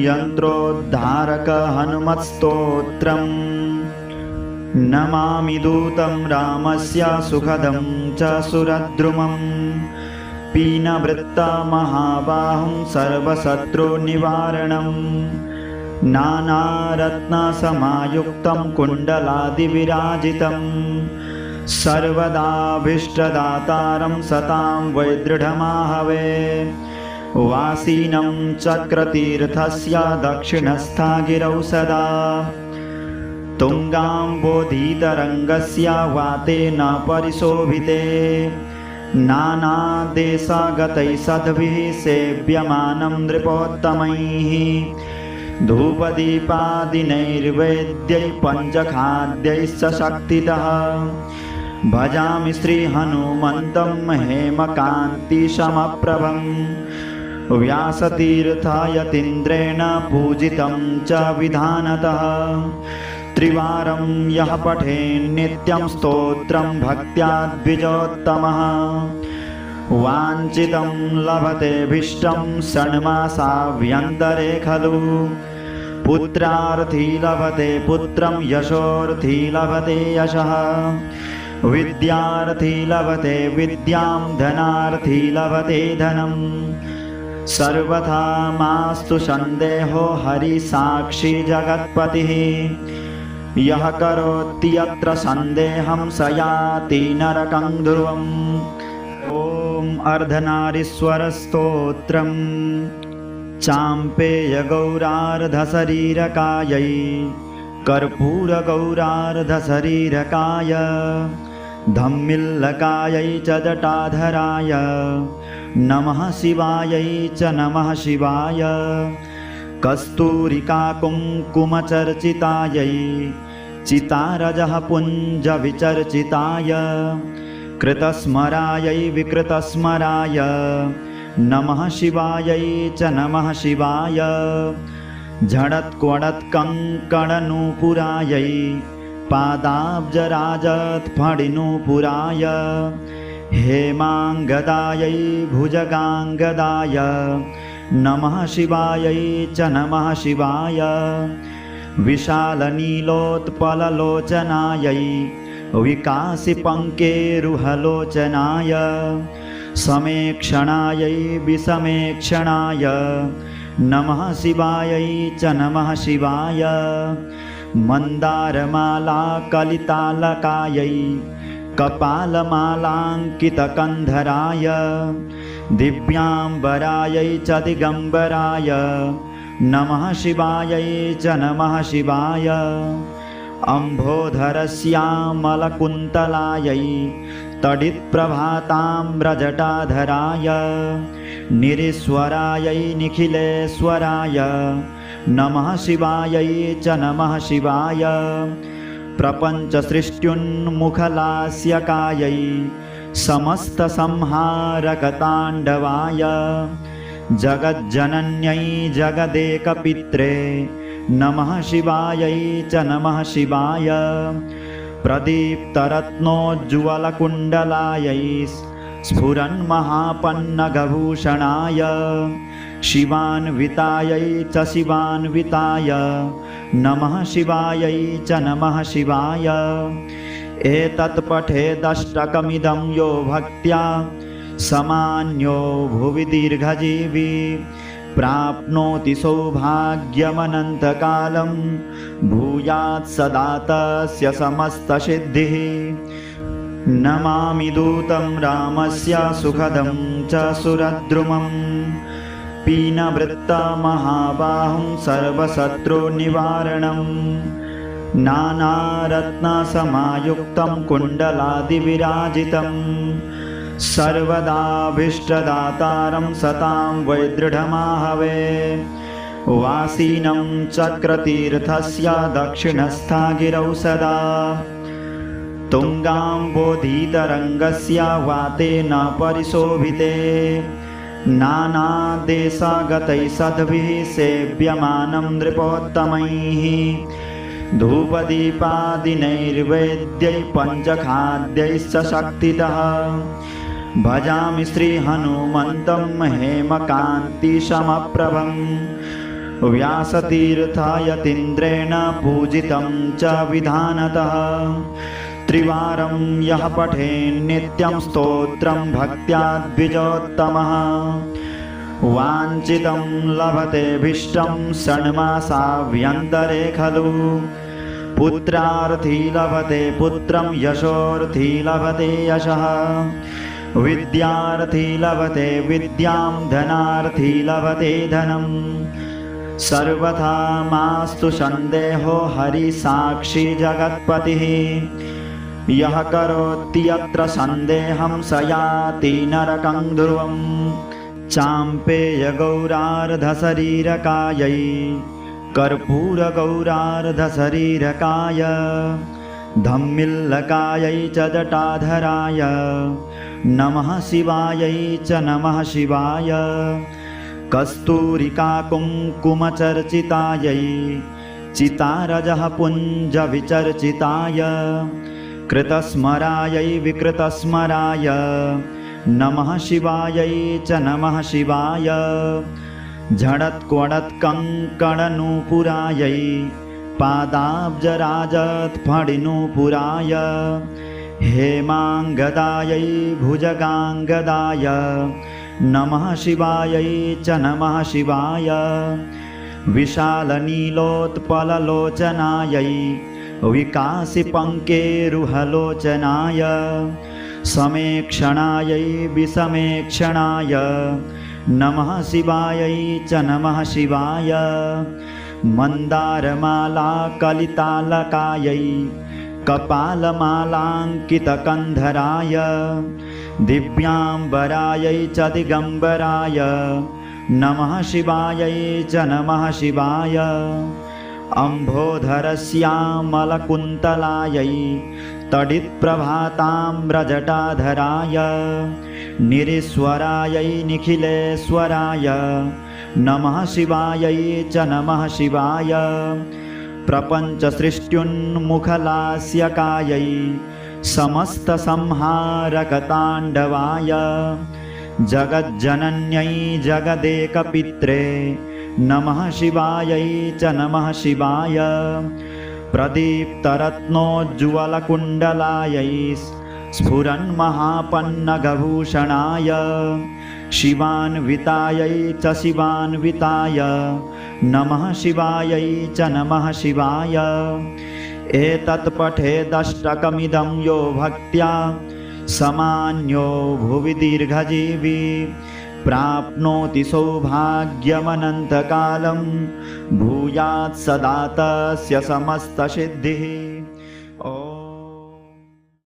यन्त्रोद्धारक हनुमत्स्तोत्रम् नमामि दूतं रामस्य सुखदं च सुरद्रुमम् पीनवृत्तमहाबाहुं सर्वशत्रुनिवारणम् नानारत्नसमायुक्तं कुण्डलादिविराजितम् सर्वदाभीष्टदातारं सतां वैदृढमाहवे वासीनं चक्रतीर्थस्य दक्षिणस्था गिरौ सदा तुङ्गाम्बोधितरङ्गस्य वातेन परिशोभिते नानादेशगतैः सद्भिः सेव्यमानं नृपोत्तमैः धूपदीपादिनैर्वेद्यैः पञ्चखाद्यैश्च शक्तितः भजामि श्रीहनुमन्तं हेमकान्तिशमप्रभं व्यासतीर्थयतीन्द्रेण पूजितं च विधानतः त्रिवारं यः पठेन्नित्यं स्तोत्रं भक्त्या द्विजोत्तमः वाञ्छितं लभतेऽभीष्टं षण्मासाभ्यन्तरे खलु पुत्रार्थी लभते पुत्रं यशोर्थी लभते यशः विद्यार्थी लभते विद्यां धनार्थी लभते धनम् सर्वथा मास्तु सन्देहो हरिसाक्षी जगत्पतिः यः करोति यत्र सन्देहं स याति नरकं ध्रुवम् ॐ अर्धनारीश्वरस्तोत्रम् चाम्पेयगौरार्धशरीरकायै कर्पूरगौरार्धशरीरकाय धम्मिल्लकायै च जटाधराय नमः शिवायै च नमः शिवाय कस्तूरिकाकुङ्कुमचर्चितायै चितारजः पुञ्जविचर्चिताय कृतस्मरायै विकृतस्मराय नमः शिवायै च नमः शिवाय झडत्क्वडत्कङ्कणनूपुरायै पादाब्जराजत्फणिनूपुराय हेमाङ्गदायै भुजगाङ्गदाय नमः शिवायै च नमः शिवाय विशालनीलोत्पललोचनायै विकासिपङ्केरुहलोचनाय समेक्षणायै विसमेक्षणाय नमः शिवायै च नमः शिवाय मन्दारमालाकलितालकायै कपालमालाङ्कितकन्धराय दिव्याम्बरायै च दिगम्बराय नमः शिवायै च नमः शिवाय अम्भोधरश्यामलकुन्तलायै तडित्प्रभाताम्रजटाधराय निरीश्वरायै निखिलेश्वराय नमः शिवायै च नमः शिवाय प्रपञ्चसृष्ट्युन्मुखलास्यकायै समस्तसंहारकताण्डवाय जगज्जनन्यै जगदेकपित्रे नमः शिवायै च नमः शिवाय प्रदीप्तरत्नोज्ज्वलकुण्डलायै स्फुरन्महापन्नगभूषणाय शिवान्वितायै च शिवान्विताय नमः शिवायै च नमः शिवाय एतत् पठेदष्टकमिदं यो भक्त्या समान्यो भुवि दीर्घजीवी प्राप्नोति सौभाग्यमनन्तकालं भूयात् सदा तस्य समस्तसिद्धिः नमामि दूतं रामस्य सुखदं च सुरद्रुमम् पीनवृत्तमहाबाहुं सर्वशत्रुनिवारणम् नानारत्नसमायुक्तं कुण्डलादिविराजितम् सर्वदाभीष्टदातारं सतां वैदृढमाहवे वासीनं चक्रतीर्थस्य दक्षिणस्था गिरौ सदा तुङ्गाम्बोधितरङ्गस्य वातेन परिशोभिते नानादेशगतैः सद्भिः सेव्यमानं नृपोत्तमैः धूपदीपादिनैर्वेद्यैः पञ्चखाद्यैश्च शक्तितः भजामि श्रीहनुमन्तं हेमकान्तिशमप्रभं व्यासतीर्थायतीन्द्रेण पूजितं च विधानतः त्रिवारं यः पठेन्नित्यं स्तोत्रं भक्त्या द्विजोत्तमः वाञ्छितं लभतेऽभीष्टं षण्मासाभ्यन्तरे खलु पुत्रार्थी लभते पुत्रं यशोर्थी लभते यशः विद्यार्थी लभते विद्यां धनार्थी लभते धनम् सर्वथा मास्तु सन्देहो हरिसाक्षी जगत्पतिः यः करोति यत्र सन्देहं स याति नरकं ध्रुवम् चाम्पेयगौरार्धशरीरकायै कर्पूरगौरार्धशरीरकाय धम्मिल्लकायै च जटाधराय नमः शिवायै च नमः शिवाय कस्तूरिकाकुङ्कुमचर्चितायै चितारजः पुञ्जविचर्चिताय कृतस्मरायै विकृतस्मराय नमः शिवायै च नमः शिवाय झडत्क्वडत्कङ्कणनूपुरायै पादाब्जराजत्फणिनूपुराय हेमाङ्गदायै भुजगाङ्गदाय नमः शिवायै च नमः शिवाय विशालनीलोत्पललोचनायै विकासिपङ्केरुहलोचनाय समेक्षणायै विसमेक्षणाय नमः शिवायै च नमः शिवाय मन्दारमालाकलितालकायै कपालमालाङ्कितकन्धराय दिव्याम्बरायै च दिगम्बराय नमः शिवायै च नमः शिवाय अम्भोधरस्यामलकुन्तलायै तडित्प्रभाताम्रजटाधराय निरीश्वरायै निखिलेश्वराय नमः शिवायै च नमः शिवाय प्रपञ्चसृष्ट्युन्मुखलास्यकायै समस्तसंहारकताण्डवाय जगज्जनन्यै जगदेकपित्रे नमः शिवायै च नमः शिवाय प्रदीप्तरत्नोज्ज्वलकुण्डलायै स्फुरन्महापन्नगभूषणाय शिवान्वितायै च शिवान्विताय नमः शिवायै च नमः शिवाय एतत् पठेदष्टकमिदं यो भक्त्या समान्यो भुवि दीर्घजीवी प्राप्नोति सौभाग्यमनन्तकालं भूयात् सदा तस्य समस्तसिद्धिः।